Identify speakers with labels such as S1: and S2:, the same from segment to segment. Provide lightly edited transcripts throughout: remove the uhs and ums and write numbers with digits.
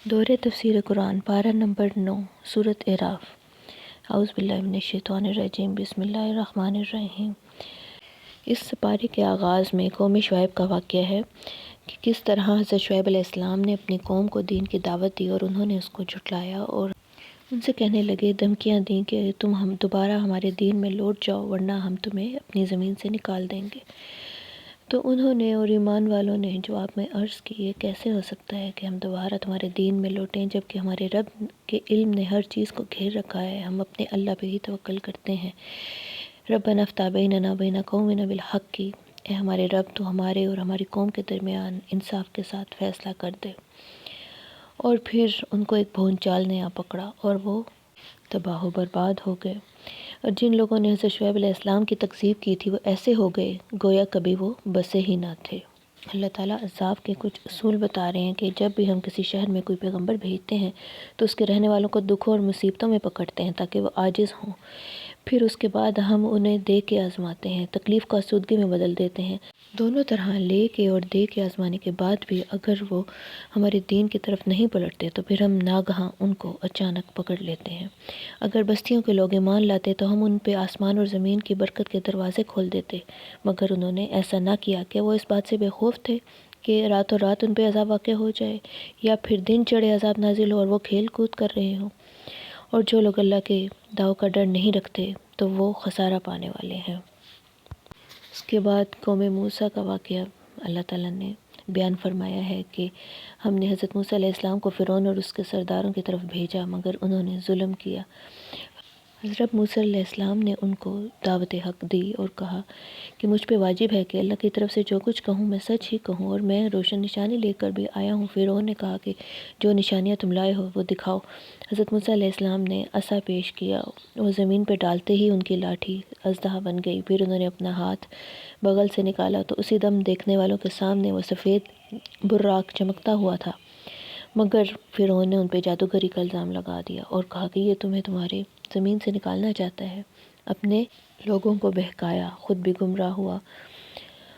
S1: دورہ تفسیر قرآن پارہ نمبر 9 سورۃ اعراف۔ اعوذ باللہ من الشیطان الرجیم، بسم اللہ الرحمن الرحیم۔ اس پارے کے آغاز میں قوم شعیب کا واقعہ ہے کہ کس طرح حضرت شعیب علیہ السلام نے اپنی قوم کو دین کی دعوت دی اور انہوں نے اس کو جھٹلایا اور ان سے کہنے لگے، دھمکیاں دیں کہ تم دوبارہ ہمارے دین میں لوٹ جاؤ ورنہ ہم تمہیں اپنی زمین سے نکال دیں گے۔ تو انہوں نے اور ایمان والوں نے جواب میں عرض کی، یہ کیسے ہو سکتا ہے کہ ہم دوبارہ تمہارے دین میں لوٹیں جبکہ ہمارے رب کے علم نے ہر چیز کو گھیر رکھا ہے، ہم اپنے اللہ پہ ہی توکل کرتے ہیں۔ ربنا افتح بیننا وبین قومنا بالحق کی، اے ہمارے رب تو ہمارے اور ہماری قوم کے درمیان انصاف کے ساتھ فیصلہ کر دے۔ اور پھر ان کو ایک بھونچال نے آ پکڑا اور وہ تباہ و برباد ہو گئے، اور جن لوگوں نے حضرت شعیب علیہ السلام کی تکذیب کی تھی وہ ایسے ہو گئے گویا کبھی وہ بسے ہی نہ تھے۔ اللہ تعالیٰ عذاب کے کچھ اصول بتا رہے ہیں کہ جب بھی ہم کسی شہر میں کوئی پیغمبر بھیجتے ہیں تو اس کے رہنے والوں کو دکھوں اور مصیبتوں میں پکڑتے ہیں تاکہ وہ عاجز ہوں، پھر اس کے بعد ہم انہیں دے کے آزماتے ہیں، تکلیف کو آسودگی میں بدل دیتے ہیں۔ دونوں طرح لے کے اور دے کے آزمانے کے بعد بھی اگر وہ ہمارے دین کی طرف نہیں پلٹتے تو پھر ہم ناگہاں ان کو اچانک پکڑ لیتے ہیں۔ اگر بستیوں کے لوگ ایمان لاتے تو ہم ان پہ آسمان اور زمین کی برکت کے دروازے کھول دیتے، مگر انہوں نے ایسا نہ کیا کہ وہ اس بات سے بے خوف تھے کہ راتوں رات ان پہ عذاب واقع ہو جائے یا پھر دن چڑھے عذاب نازل ہو اور وہ کھیل کود کر رہے ہوں۔ اور جو لوگ اللہ کے داؤ کا ڈر نہیں رکھتے تو وہ خسارہ پانے والے ہیں۔ اس کے بعد قوم موسیٰ کا واقعہ اللہ تعالیٰ نے بیان فرمایا ہے کہ ہم نے حضرت موسیٰ علیہ السلام کو فرعون اور اس کے سرداروں کی طرف بھیجا مگر انہوں نے ظلم کیا۔ حضرت موسیٰ علیہ السلام نے ان کو دعوت حق دی اور کہا کہ مجھ پہ واجب ہے کہ اللہ کی طرف سے جو کچھ کہوں میں سچ ہی کہوں، اور میں روشن نشانی لے کر بھی آیا ہوں۔ فرعون نے کہا کہ جو نشانیاں تم لائے ہو وہ دکھاؤ۔ حضرت موسیٰ علیہ السلام نے عصا پیش کیا، وہ زمین پہ ڈالتے ہی ان کی لاٹھی اژدہا بن گئی۔ پھر انہوں نے اپنا ہاتھ بغل سے نکالا تو اسی دم دیکھنے والوں کے سامنے وہ سفید براق چمکتا ہوا تھا، مگر فرعون نے ان پہ جادوگری کا الزام لگا دیا اور کہا کہ یہ تمہیں تمہارے زمین سے نکالنا چاہتا ہے۔ اپنے لوگوں کو بہکایا، خود بھی گمراہ ہوا،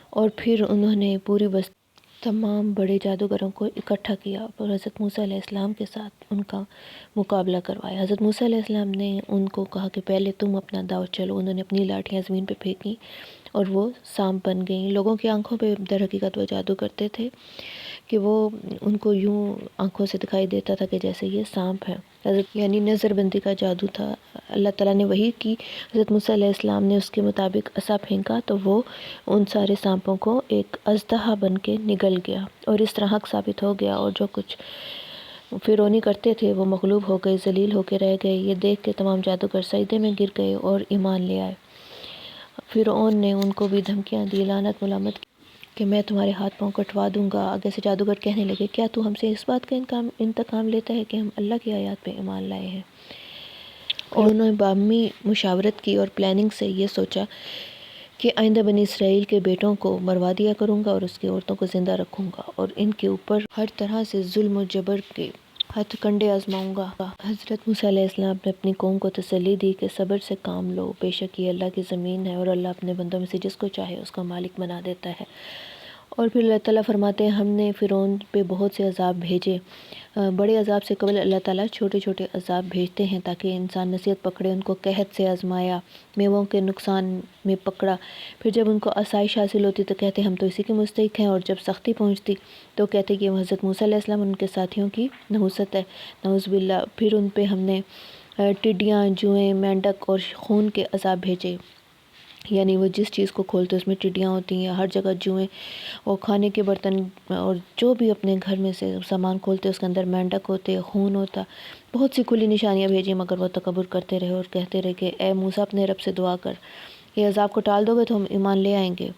S1: اور پھر انہوں نے پوری بستی تمام بڑے جادوگروں کو اکٹھا کیا اور حضرت موسیٰ علیہ السلام کے ساتھ ان کا مقابلہ کروایا۔ حضرت موسیٰ علیہ السلام نے ان کو کہا کہ پہلے تم اپنا داؤ چلو۔ انہوں نے اپنی لاٹھیاں زمین پہ پھینکیں اور وہ سانپ بن گئیں۔ لوگوں کی آنکھوں پہ در حقیقت وہ جادو کرتے تھے کہ وہ ان کو یوں آنکھوں سے دکھائی دیتا تھا کہ جیسے یہ سانپ ہے، یعنی نظر بندی کا جادو تھا۔ اللہ تعالیٰ نے وحی کی، حضرت موسیٰ علیہ السلام نے اس کے مطابق عصا پھینکا تو وہ ان سارے سانپوں کو ایک اژدہا بن کے نگل گیا، اور اس طرح حق ثابت ہو گیا، اور جو کچھ فرعونی کرتے تھے وہ مغلوب ہو گئے، ذلیل ہو کے رہ گئے۔ یہ دیکھ کے تمام جادوگر سجدے میں گر گئے اور ایمان لے آئے۔ فرعون نے ان کو بھی دھمکیاں دی، لعنت ملامت کی کہ میں تمہارے ہاتھ پاؤں کٹوا دوں گا۔ آگے سے جادوگر کہنے لگے، کیا تو ہم سے اس بات کا انتقام لیتا ہے کہ ہم اللہ کی آیات پہ ایمان لائے ہیں؟ اور انہوں نے باہمی مشاورت کی اور پلاننگ سے یہ سوچا کہ آئندہ بنی اسرائیل کے بیٹوں کو مروا دیا کروں گا اور اس کی عورتوں کو زندہ رکھوں گا اور ان کے اوپر ہر طرح سے ظلم و جبر کے ہتھ کنڈے آزماؤں گا۔ حضرت موسیٰ علیہ السلام نے اپنی قوم کو تسلی دی کہ صبر سے کام لو، بے شک یہ اللہ کی زمین ہے اور اللہ اپنے بندوں میں سے جس کو چاہے اس کا مالک بنا دیتا ہے۔ اور پھر اللہ تعالیٰ فرماتے ہیں ہم نے فرعون پہ بہت سے عذاب بھیجے۔ بڑے عذاب سے قبل اللہ تعالیٰ چھوٹے چھوٹے عذاب بھیجتے ہیں تاکہ انسان نصیحت پکڑے۔ ان کو قحط سے آزمایا، میووں کے نقصان میں پکڑا، پھر جب ان کو آسائش حاصل ہوتی تو کہتے ہم تو اسی کے مستحق ہیں، اور جب سختی پہنچتی تو کہتے کہ حضرت موسیٰ علیہ السلام اور ان کے ساتھیوں کی نحوست ہے، نعوذ باللہ۔ پھر ان پہ ہم نے ٹڈیاں، جوئیں، مینڈک اور خون کے عذاب بھیجے، یعنی وہ جس چیز کو کھولتے اس میں ٹڈیاں ہوتی ہیں، ہر جگہ جوئیں، اور کھانے کے برتن اور جو بھی اپنے گھر میں سے سامان کھولتے اس کے اندر مینڈک ہوتے، خون ہوتا۔ بہت سی کھلی نشانیاں بھیجی مگر وہ تکبر کرتے رہے اور کہتے رہے کہ اے موسیٰ اپنے رب سے دعا کر، یہ عذاب کو ٹال دو گے تو ہم ایمان لے آئیں گے۔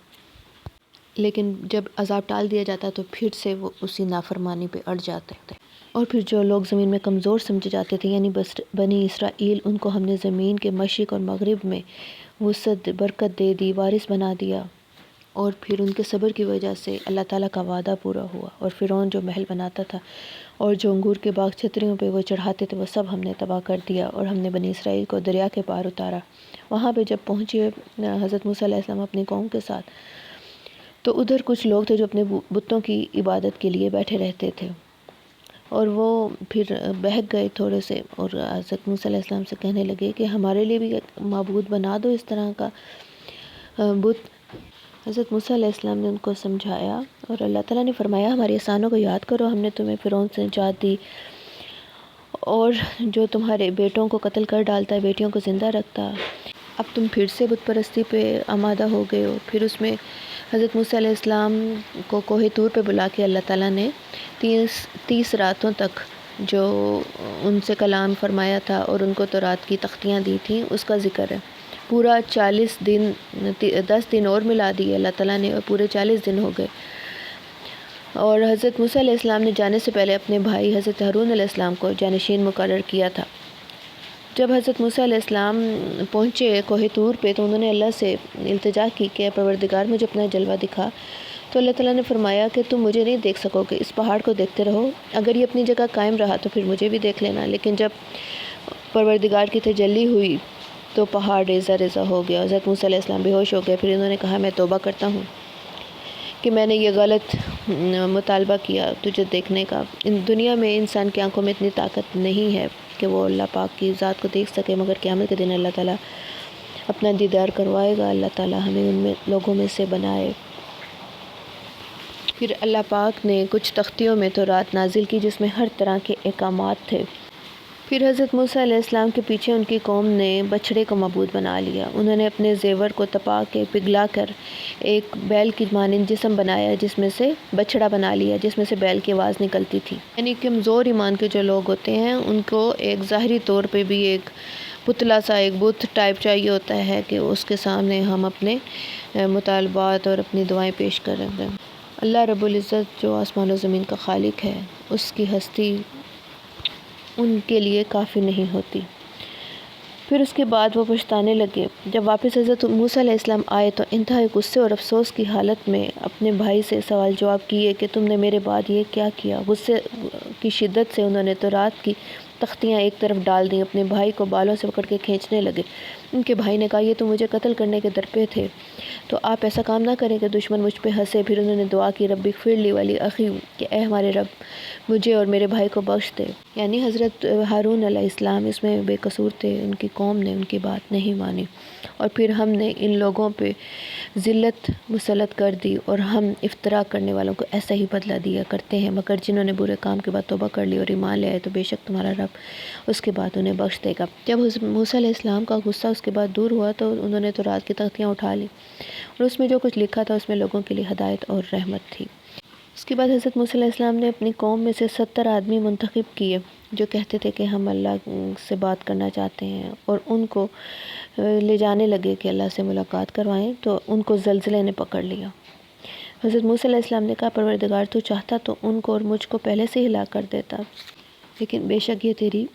S1: لیکن جب عذاب ٹال دیا جاتا تو پھر سے وہ اسی نافرمانی پہ اڑ جاتے تھے۔ اور پھر جو لوگ زمین میں کمزور سمجھے جاتے تھے یعنی بنی اسرائیل، ان کو ہم نے زمین کے مشرق اور مغرب میں وسعت برکت دے دی، وارث بنا دیا، اور پھر ان کے صبر کی وجہ سے اللہ تعالیٰ کا وعدہ پورا ہوا۔ اور فرعون جو محل بناتا تھا اور جو انگور کے باغ چھتریوں پہ وہ چڑھاتے تھے وہ سب ہم نے تباہ کر دیا، اور ہم نے بنی اسرائیل کو دریا کے پار اتارا۔ وہاں پہ جب پہنچے حضرت موسیٰ علیہ السلام اپنی قوم کے ساتھ تو ادھر کچھ لوگ تھے جو اپنے بتوں کی عبادت کے لیے بیٹھے رہتے تھے، اور وہ پھر بہک گئے تھوڑے سے، اور حضرت موسیٰ علیہ السلام سے کہنے لگے کہ ہمارے لیے بھی ایک معبود بنا دو اس طرح کا بت۔ حضرت موسیٰ علیہ السلام نے ان کو سمجھایا، اور اللہ تعالیٰ نے فرمایا ہماری احسانوں کو یاد کرو، ہم نے تمہیں فرعون سے نجات دی، اور جو تمہارے بیٹوں کو قتل کر ڈالتا ہے بیٹیوں کو زندہ رکھتا۔ اب تم پھر سے بت پرستی پہ آمادہ ہو گئے ہو۔ پھر اس میں حضرت موسیٰ علیہ السلام کو کوہ طور پہ بلا کے اللہ تعالیٰ نے 30 راتوں تک جو ان سے کلام فرمایا تھا اور ان کو تورات کی تختیاں دی تھیں اس کا ذکر ہے۔ پورا 40 دن، 10 دن اور ملا دیے اللہ تعالیٰ نے، اور پورے 40 دن ہو گئے۔ اور حضرت موسیٰ علیہ السلام نے جانے سے پہلے اپنے بھائی حضرت ہارون علیہ السلام کو جانشین مقرر کیا تھا۔ جب حضرت موسیٰ علیہ السلام پہنچے کوہ طور پہ تو انہوں نے اللہ سے التجا کی کہ پروردگار مجھے اپنا جلوہ دکھا، تو اللہ تعالیٰ نے فرمایا کہ تم مجھے نہیں دیکھ سکو گے، اس پہاڑ کو دیکھتے رہو، اگر یہ اپنی جگہ قائم رہا تو پھر مجھے بھی دیکھ لینا۔ لیکن جب پروردگار کی تجلی ہوئی تو پہاڑ ریزہ ریزہ ہو گیا، حضرت موسیٰ علیہ السلام بے ہوش ہو گئے۔ پھر انہوں نے کہا میں توبہ کرتا ہوں کہ میں نے یہ غلط مطالبہ کیا تجھے دیکھنے کا۔ دنیا میں انسان کی آنکھوں میں اتنی طاقت نہیں ہے کہ وہ اللہ پاک کی ذات کو دیکھ سکے، مگر قیامت کے دن اللہ تعالیٰ اپنا دیدار کروائے گا۔ اللہ تعالیٰ ہمیں ان میں لوگوں میں سے بنائے۔ پھر اللہ پاک نے کچھ تختیوں میں تورات نازل کی جس میں ہر طرح کے احکامات تھے۔ پھر حضرت موسیٰ علیہ السلام کے پیچھے ان کی قوم نے بچھڑے کو معبود بنا لیا۔ انہوں نے اپنے زیور کو تپا کے پگھلا کر ایک بیل کی مانند جسم بنایا، جس میں سے بچھڑا بنا لیا جس میں سے بیل کی آواز نکلتی تھی۔ یعنی کمزور ایمان کے جو لوگ ہوتے ہیں ان کو ایک ظاہری طور پہ بھی ایک پتلا سا ایک بت ٹائپ چاہیے ہوتا ہے کہ اس کے سامنے ہم اپنے مطالبات اور اپنی دعائیں پیش کریں گے۔ اللہ رب العزت جو آسمان و زمین کا خالق ہے، اس کی ہستی ان کے لیے کافی نہیں ہوتی۔ پھر اس کے بعد وہ پچھتانے لگے۔ جب واپس حضرت موسیٰ علیہ السلام آئے تو انتہائی غصے اور افسوس کی حالت میں اپنے بھائی سے سوال جواب کیے کہ تم نے میرے بعد یہ کیا کیا۔ غصے کی شدت سے انہوں نے تورات کی تختیاں ایک طرف ڈال دیں، اپنے بھائی کو بالوں سے پکڑ کے کھینچنے لگے۔ ان کے بھائی نے کہا یہ تو مجھے قتل کرنے کے درپے تھے، تو آپ ایسا کام نہ کریں کہ دشمن مجھ پہ ہنسے۔ پھر انہوں نے دعا کی ربی اغفر لی ولی اخی، کہ اے ہمارے رب مجھے اور میرے بھائی کو بخش دے۔ یعنی حضرت ہارون علیہ السلام اس میں بے قصور تھے، ان کی قوم نے ان کی بات نہیں مانی، اور پھر ہم نے ان لوگوں پہ ذلت مسلط کر دی، اور ہم افطرا کرنے والوں کو ایسا ہی بدلہ دیا کرتے ہیں۔ مگر جنہوں نے برے کام کے بعد توبہ کر لی اور ایمان لے آئے تو بے شک تمہارا رب اس کے بعد انہیں بخش دے گا۔ جب حضرت موسیٰ علیہ السلام کا غصہ اس کے بعد دور ہوا تو انہوں نے تورات کی تختیاں اٹھا لی، اور اس میں جو کچھ لکھا تھا اس میں لوگوں کے لیے ہدایت اور رحمت تھی۔ اس کے بعد حضرت موسیٰ علیہ السلام نے اپنی قوم میں سے 70 آدمی منتخب کیے جو کہتے تھے کہ ہم اللہ سے بات کرنا چاہتے ہیں، اور ان کو لے جانے لگے کہ اللہ سے ملاقات کروائیں، تو ان کو زلزلے نے پکڑ لیا۔ حضرت موسیٰ علیہ السلام نے کہا پروردگار تو چاہتا تو ان کو اور مجھ کو پہلے سے ہلاک کر دیتا، لیکن بے شک یہ تیری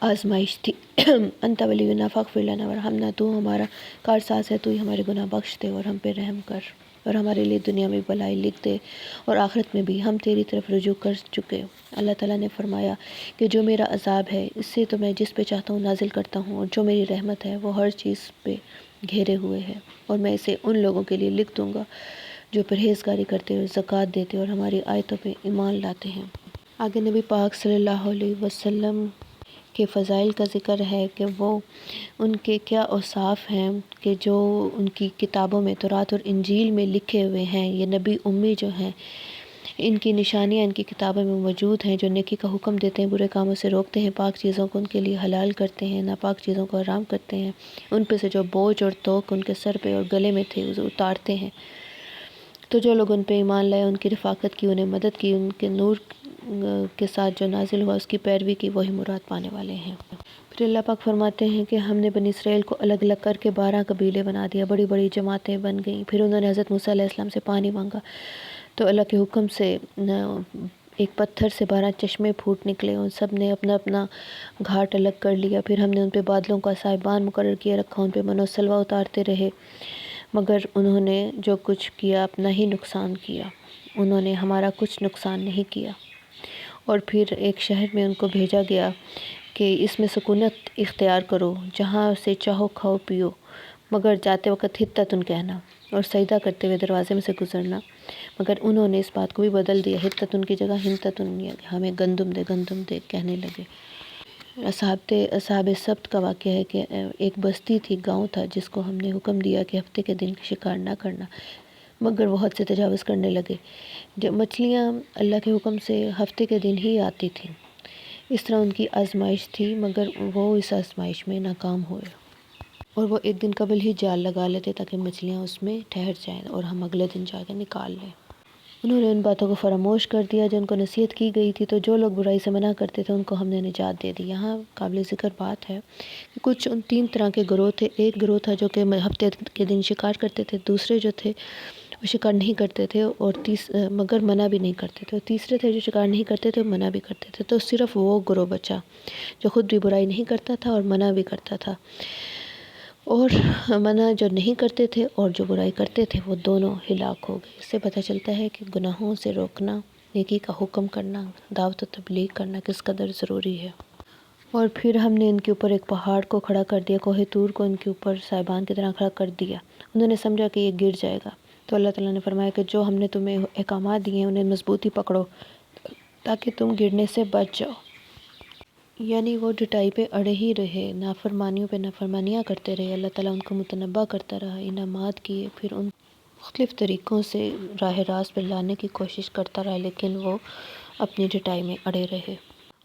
S1: آزمائش تھی۔ انت ولینا فاغفر لنا ورحمنا، تو ہمارا کارساز ہے، تو ہی ہمارے گناہ بخش دے اور ہم پہ رحم کر، اور ہمارے لیے دنیا میں بھلائی لکھ دے اور آخرت میں بھی، ہم تیری طرف رجوع کر چکے۔ اللہ تعالیٰ نے فرمایا کہ جو میرا عذاب ہے اس سے تو میں جس پہ چاہتا ہوں نازل کرتا ہوں، اور جو میری رحمت ہے وہ ہر چیز پہ گھیرے ہوئے ہے، اور میں اسے ان لوگوں کے لیے لکھ دوں گا جو پرہیزگاری کرتے اور زکوٰۃ دیتے اور ہماری آیتوں پہ ایمان لاتے ہیں۔ آگے نبی پاک صلی اللہ علیہ وسلم کے فضائل کا ذکر ہے کہ وہ ان کے کیا اوصاف ہیں کہ جو ان کی کتابوں میں تورات اور انجیل میں لکھے ہوئے ہیں۔ یہ نبی امی جو ہیں، ان کی نشانیاں ان کی کتابوں میں موجود ہیں، جو نیکی کا حکم دیتے ہیں، برے کاموں سے روکتے ہیں، پاک چیزوں کو ان کے لیے حلال کرتے ہیں، ناپاک چیزوں کو حرام کرتے ہیں، ان پہ سے جو بوجھ اور توق ان کے سر پہ اور گلے میں تھے اسے اتارتے ہیں۔ تو جو لوگ ان پہ ایمان لائے، ان کی رفاقت کی، انہیں مدد کی، ان کے نور کے ساتھ جو نازل ہوا اس کی پیروی کی، وہی مراد پانے والے ہیں۔ پھر اللہ پاک فرماتے ہیں کہ ہم نے بنی اسرائیل کو الگ الگ کر کے 12 قبیلے بنا دیا، بڑی بڑی جماعتیں بن گئیں۔ پھر انہوں نے حضرت موسیٰ علیہ السلام سے پانی مانگا تو اللہ کے حکم سے ایک پتھر سے 12 چشمے پھوٹ نکلے، ان سب نے اپنا اپنا گھاٹ الگ کر لیا۔ پھر ہم نے ان پہ بادلوں کا صاحبان مقرر کیا رکھا، ان پہ من و سلوہ اتارتے رہے، مگر انہوں نے جو کچھ کیا اپنا ہی نقصان کیا، انہوں نے ہمارا کچھ نقصان نہیں کیا۔ اور پھر ایک شہر میں ان کو بھیجا گیا کہ اس میں سکونت اختیار کرو، جہاں سے چاہو کھاؤ پیو، مگر جاتے وقت حطتن کہنا، اور سجدہ کرتے ہوئے دروازے میں سے گزرنا، مگر انہوں نے اس بات کو بھی بدل دیا، حتتن کی جگہ ہنتتن، ہمیں گندم دے کہنے لگے۔ اصحاب سبت کا واقعہ ہے کہ ایک بستی تھی، گاؤں تھا، جس کو ہم نے حکم دیا کہ ہفتے کے دن شکار نہ کرنا، مگر وہ حد سے تجاوز کرنے لگے۔ جب مچھلیاں اللہ کے حکم سے ہفتے کے دن ہی آتی تھیں، اس طرح ان کی آزمائش تھی، مگر وہ اس آزمائش میں ناکام ہوئے، اور وہ ایک دن قبل ہی جال لگا لیتے تاکہ مچھلیاں اس میں ٹھہر جائیں اور ہم اگلے دن جا کے نکال لیں۔ انہوں نے ان باتوں کو فراموش کر دیا جو ان کو نصیحت کی گئی تھی، تو جو لوگ برائی سے منع کرتے تھے ان کو ہم نے نجات دے دی۔ یہاں قابل ذکر بات ہے کہ کچھ ان 3 طرح کے گروہ تھے۔ ایک گروہ تھا جو کہ ہفتے کے دن شکار کرتے تھے، دوسرے جو تھے وہ شکار نہیں کرتے تھے اور مگر منع بھی نہیں کرتے تھے، اور تیسرے تھے جو شکار نہیں کرتے تھے منع بھی کرتے تھے۔ تو صرف وہ گروہ بچا جو خود بھی برائی نہیں کرتا تھا اور منع بھی کرتا تھا، اور منع جو نہیں کرتے تھے اور جو برائی کرتے تھے وہ دونوں ہلاک ہو گئے۔ اس سے پتہ چلتا ہے کہ گناہوں سے روکنا، نیکی کا حکم کرنا، دعوت و تبلیغ کرنا کس قدر ضروری ہے۔ اور پھر ہم نے ان کے اوپر ایک پہاڑ کو کھڑا کر دیا، کوہ طور کو ان کے اوپر صاحبان کی طرح کھڑا کر دیا۔ انہوں نے سمجھا کہ یہ گر جائے گا، تو اللہ تعالیٰ نے فرمایا کہ جو ہم نے تمہیں احکامات دیے ہیں انہیں مضبوطی پکڑو تاکہ تم گرنے سے بچ جاؤ۔ یعنی وہ ڈٹائی پہ اڑے ہی رہے، نافرمانیوں پہ نافرمانیاں کرتے رہے، اللہ تعالیٰ ان کو متنبہ کرتا رہا، انعامات کیے، پھر ان مختلف طریقوں سے راہ راست پہ لانے کی کوشش کرتا رہا، لیکن وہ اپنی ڈٹائی میں اڑے رہے۔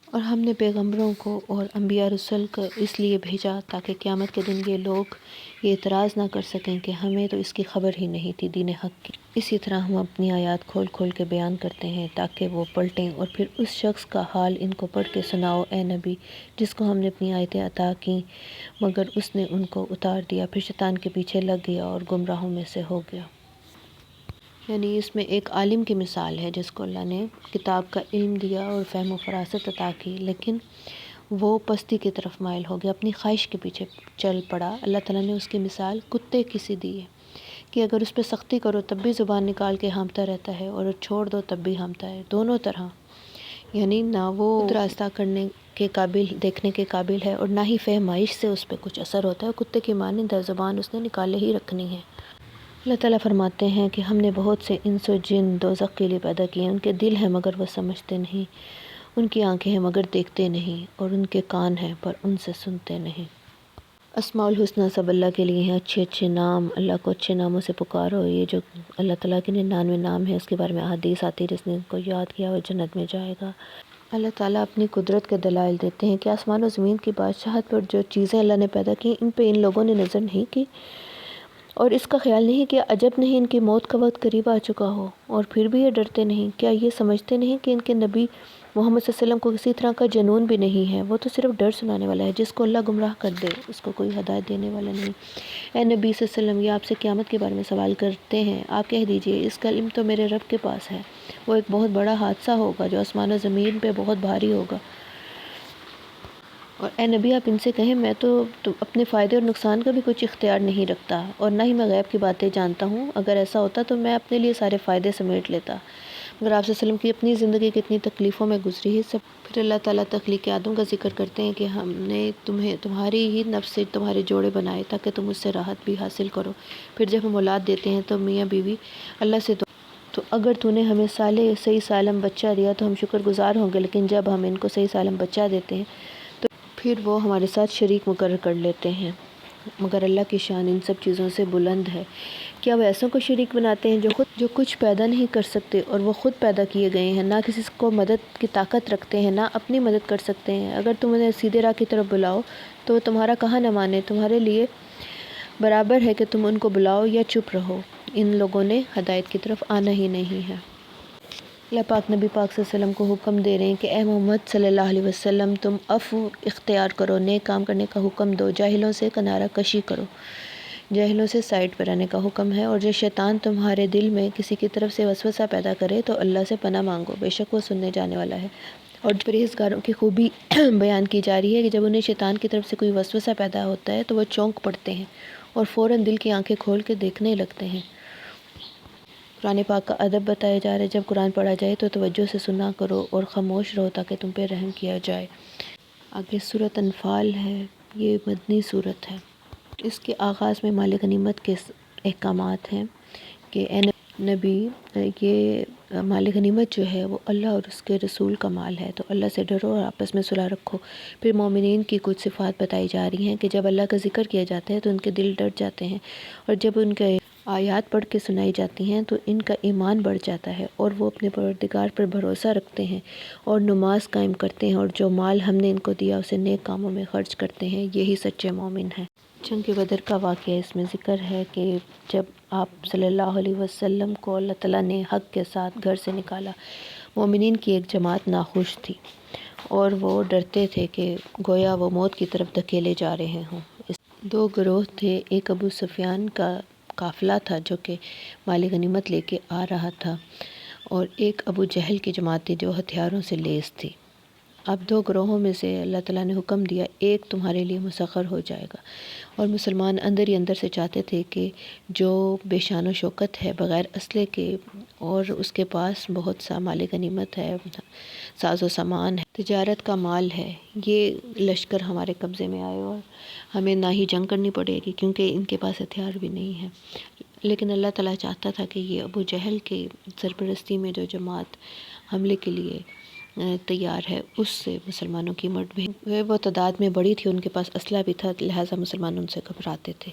S1: اور ہم نے پیغمبروں کو اور انبیاء رسول کو اس لیے بھیجا تاکہ قیامت کے دن یہ لوگ یہ اعتراض نہ کر سکیں کہ ہمیں تو اس کی خبر ہی نہیں تھی، دین حق کی۔ اسی طرح ہم اپنی آیات کھول کھول کے بیان کرتے ہیں تاکہ وہ پلٹیں، اور پھر اس شخص کا حال ان کو پڑھ کے سناؤ اے نبی جس کو ہم نے اپنی آیتیں عطا کیں مگر اس نے ان کو اتار دیا، پھر شیطان کے پیچھے لگ گیا اور گمراہوں میں سے ہو گیا۔ یعنی اس میں ایک عالم کی مثال ہے جس کو اللہ نے کتاب کا علم دیا اور فہم و فراست عطا کی، لیکن وہ پستی کی طرف مائل ہو گیا، اپنی خواہش کے پیچھے چل پڑا۔ اللہ تعالیٰ نے اس کی مثال کتے کی سی دی ہے کہ اگر اس پہ سختی کرو تب بھی زبان نکال کے ہانپتا رہتا ہے، اور چھوڑ دو تب بھی ہانپتا ہے، دونوں طرح۔ یعنی نہ وہ راستہ کرنے کے قابل، دیکھنے کے قابل ہے، اور نہ ہی فہمائش سے اس پہ کچھ اثر ہوتا ہے، کتے کی مانند ہے، زبان اس نے نکالے ہی رکھنی ہے۔ اللہ تعالیٰ فرماتے ہیں کہ ہم نے بہت سے انس و جن دوزخ کے لیے پیدا کیے ہیں، ان کے دل ہیں مگر وہ سمجھتے نہیں، ان کی آنکھیں ہیں مگر دیکھتے نہیں، اور ان کے کان ہیں پر ان سے سنتے نہیں۔ اسماء الحسنہ سب اللہ کے لیے ہیں، اچھے اچھے نام، اللہ کو اچھے ناموں سے پکارو۔ یہ جو اللہ تعالیٰ کے 99 نام ہیں اس کے بارے میں احادیث آتی ہے، جس نے ان کو یاد کیا وہ جنت میں جائے گا۔ اللہ تعالیٰ اپنی قدرت کے دلائل دیتے ہیں کہ آسمان و زمین کی بادشاہت پر جو چیزیں اللہ نے پیدا کی ان پہ ان لوگوں نے نظر نہیں کی، اور اس کا خیال نہیں کہ عجب نہیں ان کی موت کا وقت قریب آ چکا ہو، اور پھر بھی یہ ڈرتے نہیں۔ کیا یہ سمجھتے نہیں کہ ان کے نبی محمد صلی اللہ علیہ وسلم کو کسی طرح کا جنون بھی نہیں ہے، وہ تو صرف ڈر سنانے والا ہے، جس کو اللہ گمراہ کر دے اس کو کوئی ہدایت دینے والا نہیں۔ اے نبی صلی اللہ علیہ وسلم، یہ آپ سے قیامت کے بارے میں سوال کرتے ہیں، آپ کہہ دیجئے اس کا علم تو میرے رب کے پاس ہے، وہ ایک بہت بڑا حادثہ ہوگا جو آسمان و زمین پہ بہت بھاری ہوگا۔ اور اے نبی آپ ان سے کہیں میں تو اپنے فائدے اور نقصان کا بھی کچھ اختیار نہیں رکھتا، اور نہ ہی میں غیب کی باتیں جانتا ہوں، اگر ایسا ہوتا تو میں اپنے لیے سارے فائدے سمیٹ لیتا۔ مگر آپ صلی اللہ علیہ وسلم کی اپنی زندگی کتنی تکلیفوں میں گزری ہے سب۔ پھر اللہ تعالیٰ تخلیق آدم کا ذکر کرتے ہیں کہ ہم نے تمہاری ہی نفس سے تمہارے جوڑے بنائے تاکہ تم اس سے راحت بھی حاصل کرو، پھر جب ہم اولاد دیتے ہیں تو میاں بیوی اللہ سے تو اگر تو نے ہمیں صحیح سالم بچہ دیا تو ہم شکر گزار ہوں گے، لیکن جب ہم ان کو صحیح سالم بچہ دیتے ہیں تو پھر وہ ہمارے ساتھ شریک مقرر کر لیتے ہیں، مگر اللہ کی شان ان سب چیزوں سے بلند ہے۔ کیا وہ ایسوں کو شریک بناتے ہیں جو کچھ پیدا نہیں کر سکتے اور وہ خود پیدا کیے گئے ہیں، نہ کسی کو مدد کی طاقت رکھتے ہیں، نہ اپنی مدد کر سکتے ہیں؟ اگر تم انہیں سیدھے راہ کی طرف بلاؤ تو وہ تمہارا کہاں نہ مانے، تمہارے لیے برابر ہے کہ تم ان کو بلاؤ یا چپ رہو، ان لوگوں نے ہدایت کی طرف آنا ہی نہیں ہے۔ اللہ پاک نبی پاک صلی اللہ علیہ وسلم کو حکم دے رہے ہیں کہ اے محمد صلی اللہ علیہ وسلم تم عفو اختیار کرو، نیک کام کرنے کا حکم دو، جاہلوں سے کنارہ کشی کرو، جاہلوں سے سائڈ پر رہنے کا حکم ہے، اور جو شیطان تمہارے دل میں کسی کی طرف سے وسوسہ پیدا کرے تو اللہ سے پناہ مانگو، بے شک وہ سننے جانے والا ہے۔ اور پرہیزگاروں کی خوبی بیان کی جا رہی ہے کہ جب انہیں شیطان کی طرف سے کوئی وسوسہ پیدا ہوتا ہے تو وہ چونک پڑتے ہیں اور فوراً دل کی آنکھیں کھول کے دیکھنے لگتے ہیں۔ قرآن پاک کا ادب بتایا جا رہا ہے، جب قرآن پڑھا جائے تو توجہ سے سنا کرو اور خاموش رہو تاکہ تم پہ رحم کیا جائے۔ آگے سورۃ انفال ہے، یہ مدنی سورت ہے۔ اس کے آغاز میں مال غنیمت کے احکامات ہیں۔ کہ اے نبی، یہ مال غنیمت جو ہے وہ اللہ اور اس کے رسول کا مال ہے، تو اللہ سے ڈرو اور آپس میں صلح رکھو۔ پھر مومنین کی کچھ صفات بتائی جا رہی ہیں کہ جب اللہ کا ذکر کیا جاتا ہے تو ان کے دل ڈر جاتے ہیں، اور جب ان کے آیات پڑھ کے سنائی جاتی ہیں تو ان کا ایمان بڑھ جاتا ہے، اور وہ اپنے پروردگار پر بھروسہ رکھتے ہیں اور نماز قائم کرتے ہیں، اور جو مال ہم نے ان کو دیا اسے نیک کاموں میں خرچ کرتے ہیں، یہی سچے مومن ہیں۔ جنگ بدر کا واقعہ اس میں ذکر ہے کہ جب آپ صلی اللہ علیہ وسلم کو اللہ تعالیٰ نے حق کے ساتھ گھر سے نکالا، مومنین کی ایک جماعت ناخوش تھی اور وہ ڈرتے تھے کہ گویا وہ موت کی طرف دھکیلے جا رہے ہوں۔ دو گروہ تھے، ایک ابو سفیان کا قافلہ تھا جو کہ مال غنیمت لے کے آ رہا تھا، اور ایک ابو جہل کی جماعت تھی جو ہتھیاروں سے لیس تھی۔ اب دو گروہوں میں سے اللہ تعالیٰ نے حکم دیا ایک تمہارے لیے مسخر ہو جائے گا، اور مسلمان اندر ہی اندر سے چاہتے تھے کہ جو بے شان و شوکت ہے، بغیر اسلحے کے، اور اس کے پاس بہت سا مال غنیمت ہے، ساز و سامان ہے، تجارت کا مال ہے، یہ لشکر ہمارے قبضے میں آئے اور ہمیں نہ ہی جنگ کرنی پڑے گی کیونکہ ان کے پاس ہتھیار بھی نہیں ہے۔ لیکن اللہ تعالیٰ چاہتا تھا کہ یہ ابو جہل کے سرپرستی میں جو جماعت حملے کے لیے تیار ہے اس سے مسلمانوں کی مٹ بھی، وہ تعداد میں بڑی تھی، ان کے پاس اسلحہ بھی تھا، لہٰذا مسلمان ان سے گھبراتے تھے۔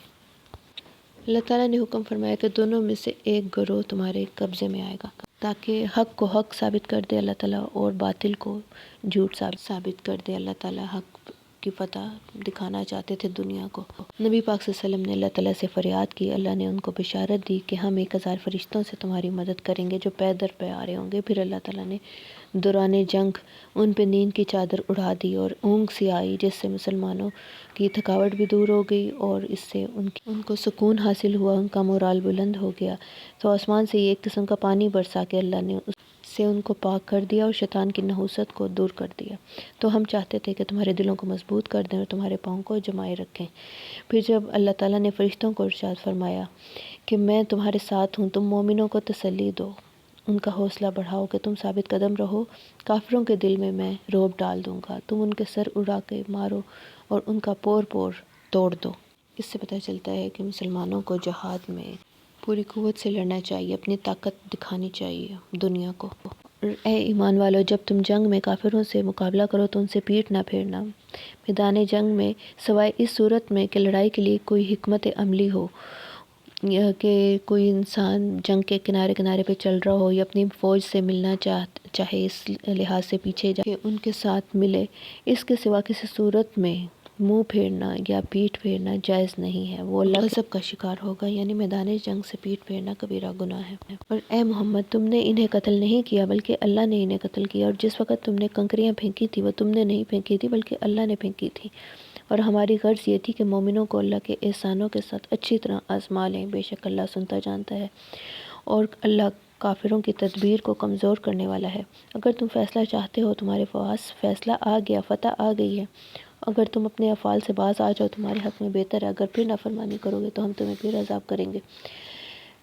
S1: اللہ تعالیٰ نے حکم فرمایا کہ دونوں میں سے ایک گروہ تمہارے قبضے میں آئے گا، تاکہ حق کو حق ثابت کر دے اللہ تعالیٰ اور باطل کو جھوٹ ثابت کر دے اللہ تعالیٰ۔ حق کی فتح دکھانا چاہتے تھے دنیا کو۔ نبی پاک صلی اللہ علیہ وسلم نے اللہ تعالیٰ سے فریاد کی، اللہ نے ان کو بشارت دی کہ ہم 1000 فرشتوں سے تمہاری مدد کریں گے جو پے در پے آ رہے ہوں گے۔ پھر اللہ تعالیٰ نے دوران جنگ ان پہ نیند کی چادر اڑا دی اور اونگ سی آئی، جس سے مسلمانوں کی تھکاوٹ بھی دور ہو گئی اور اس سے ان کو سکون حاصل ہوا، ان کا مورال بلند ہو گیا۔ تو آسمان سے یہ ایک قسم کا پانی برسا کے اللہ نے اس سے ان کو پاک کر دیا اور شیطان کی نحوست کو دور کر دیا۔ تو ہم چاہتے تھے کہ تمہارے دلوں کو مضبوط کر دیں اور تمہارے پاؤں کو جمائے رکھیں۔ پھر جب اللہ تعالیٰ نے فرشتوں کو ارشاد فرمایا کہ میں تمہارے ساتھ ہوں، تم مومنوں کو تسلی دو، ان کا حوصلہ بڑھاؤ کہ تم ثابت قدم رہو، کافروں کے دل میں رعب ڈال دوں گا، تم ان کے سر اڑا کے مارو اور ان کا پور پور توڑ دو۔ اس سے پتہ چلتا ہے کہ مسلمانوں کو جہاد میں پوری قوت سے لڑنا چاہیے، اپنی طاقت دکھانی چاہیے دنیا کو۔ اور اے ایمان والو، جب تم جنگ میں کافروں سے مقابلہ کرو تو ان سے پیٹھ نہ پھیرنا میدان جنگ میں، سوائے اس صورت میں کہ لڑائی کے لیے کوئی حکمت عملی ہو، یا کہ کوئی انسان جنگ کے کنارے پہ چل رہا ہو یا اپنی فوج سے ملنا چاہے، اس لحاظ سے پیچھے جا کے ان کے ساتھ ملے، اس کے سوا کسی صورت میں منہ پھیرنا یا پیٹھ پھیرنا جائز نہیں ہے، وہ اللہ غضب کا شکار ہوگا، یعنی میدان جنگ سے پیٹھ پھیرنا کبیرہ گناہ ہے۔ اور اے محمد، تم نے انہیں قتل نہیں کیا بلکہ اللہ نے انہیں قتل کیا، اور جس وقت تم نے کنکریاں پھینکی تھی وہ تم نے نہیں پھینکی تھی بلکہ اللہ نے پھینکی تھی، اور ہماری غرض یہ تھی کہ مومنوں کو اللہ کے احسانوں کے ساتھ اچھی طرح آزما لیں، بے شک اللہ سنتا جانتا ہے، اور اللہ کافروں کی تدبیر کو کمزور کرنے والا ہے۔ اگر تم فیصلہ چاہتے ہو، تمہارے پاس فیصلہ آ گیا، فتح آ گئی ہے، اگر تم اپنے افعال سے باز آ جاؤ تمہارے حق میں بہتر ہے، اگر پھر نافرمانی کرو گے تو ہم تمہیں پھر عذاب کریں گے،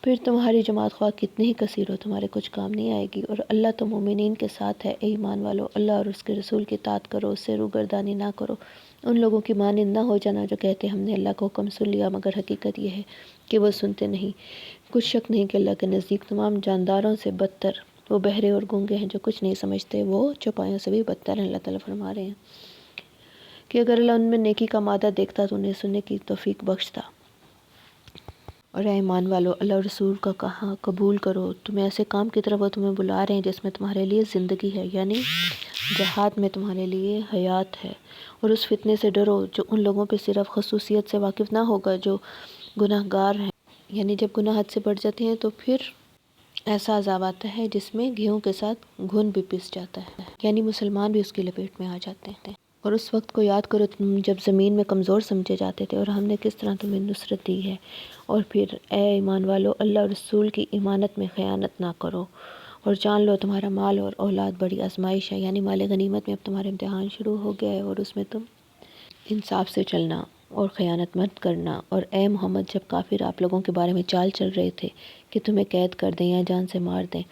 S1: پھر تمہاری جماعت خواہ کتنی ہی کثیر ہو تمہارے کچھ کام نہیں آئے گی، اور اللہ تو مومنین کے ساتھ ہے۔ اے ایمان والو، اللہ اور اس کے رسول کی اطاعت کرو، اس سے روگردانی نہ کرو، ان لوگوں کی مانند نہ ہو جانا جو کہتے ہم نے اللہ کا حکم سن لیا، مگر حقیقت یہ ہے کہ وہ سنتے نہیں۔ کچھ شک نہیں کہ اللہ کے نزدیک تمام جانداروں سے بدتر وہ بہرے اور گونگے ہیں جو کچھ نہیں سمجھتے، وہ چوپایوں سے بھی بدتر ہیں۔ اللہ تعالیٰ فرما رہے ہیں کہ اگر اللہ ان میں نیکی کا مادہ دیکھتا تو انہیں سننے کی توفیق بخشتا۔ اور اے ایمان والو، اللہ اور رسول کا کہا قبول کرو، تمہیں ایسے کام کی طرف وہ تمہیں بلا رہے ہیں جس میں تمہارے لیے زندگی ہے، یعنی جہاد میں تمہارے لیے حیات ہے، اور اس فتنے سے ڈرو جو ان لوگوں پہ صرف خصوصیت سے واقف نہ ہوگا جو گناہ گار ہیں، یعنی جب گناہ حد سے بڑھ جاتے ہیں تو پھر ایسا عذاب آتا ہے جس میں گیہوں کے ساتھ گھن بھی پس جاتا ہے، یعنی مسلمان بھی اس کی لپیٹ میں آ جاتے ہیں۔ اور اس وقت کو یاد کرو تم جب زمین میں کمزور سمجھے جاتے تھے اور ہم نے کس طرح تمہیں نصرت دی ہے، اور پھر اے ایمان والو، اللہ اور رسول کی امانت میں خیانت نہ کرو، اور جان لو تمہارا مال اور اولاد بڑی آزمائش ہے، یعنی مال غنیمت میں اب تمہارا امتحان شروع ہو گیا ہے، اور اس میں تم انصاف سے چلنا اور خیانت مت کرنا۔ اور اے محمد، جب کافر آپ لوگوں کے بارے میں چال چل رہے تھے کہ تمہیں قید کر دیں یا جان سے مار دیں،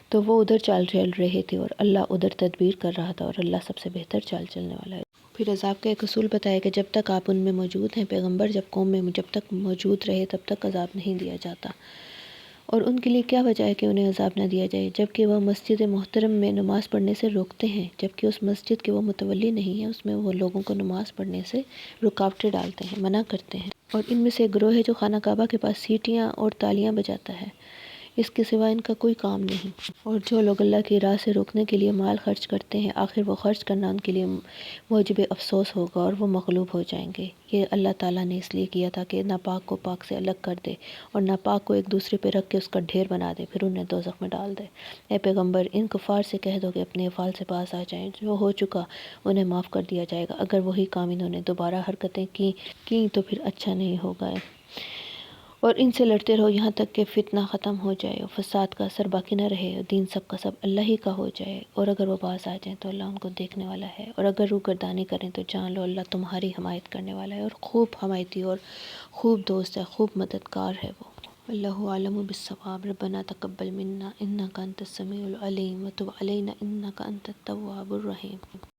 S1: تو وہ ادھر چال چل رہے تھے اور اللہ ادھر تدبیر کر رہا تھا، اور اللہ سب سے بہتر چال چلنے والا ہے۔ پھر عذاب کا ایک اصول بتایا کہ جب تک آپ ان میں موجود ہیں، پیغمبر جب قوم میں جب تک موجود رہے تب تک عذاب نہیں دیا جاتا، اور ان کے لیے کیا وجہ ہے کہ انہیں عذاب نہ دیا جائے جبکہ وہ مسجد محترم میں نماز پڑھنے سے روکتے ہیں، جبکہ اس مسجد کے وہ متولی نہیں ہیں، اس میں وہ لوگوں کو نماز پڑھنے سے رکاوٹیں ڈالتے ہیں، منع کرتے ہیں۔ اور ان میں سے ایک گروہ ہے جو خانہ کعبہ کے پاس سیٹیاں اور تالیاں بجاتا ہے، اس کے سوا ان کا کوئی کام نہیں۔ اور جو لوگ اللہ کی راہ سے روکنے کے لیے مال خرچ کرتے ہیں، آخر وہ خرچ کرنا ان کے لیے موجب افسوس ہوگا اور وہ مغلوب ہو جائیں گے۔ یہ اللہ تعالیٰ نے اس لیے کیا تھا کہ ناپاک کو پاک سے الگ کر دے اور ناپاک کو ایک دوسرے پہ رکھ کے اس کا ڈھیر بنا دے، پھر انہیں دوزخ میں ڈال دے۔ اے پیغمبر، ان کفار سے کہہ دو کہ اپنے افعال سے باز آ جائیں، جو ہو چکا انہیں معاف کر دیا جائے گا، اگر وہی کام انہوں نے دوبارہ حرکتیں کی تو پھر اچھا نہیں ہوگا۔ اور ان سے لڑتے رہو یہاں تک کہ فتنہ ختم ہو جائے اور فساد کا اثر باقی نہ رہے اور دین سب کا سب اللہ ہی کا ہو جائے۔ اور اگر وہ باز آ جائیں تو اللہ ان کو دیکھنے والا ہے، اور اگر روگردانی کریں تو جان لو اللہ تمہاری حمایت کرنے والا ہے اور خوب حمایتی اور خوب دوست ہے، خوب مددگار ہے وہ۔ اللہ عالم بالصواب۔ ربنا تقبل منا انک انت السمیع العلیم وتب علینا انک انت التواب الرحیم۔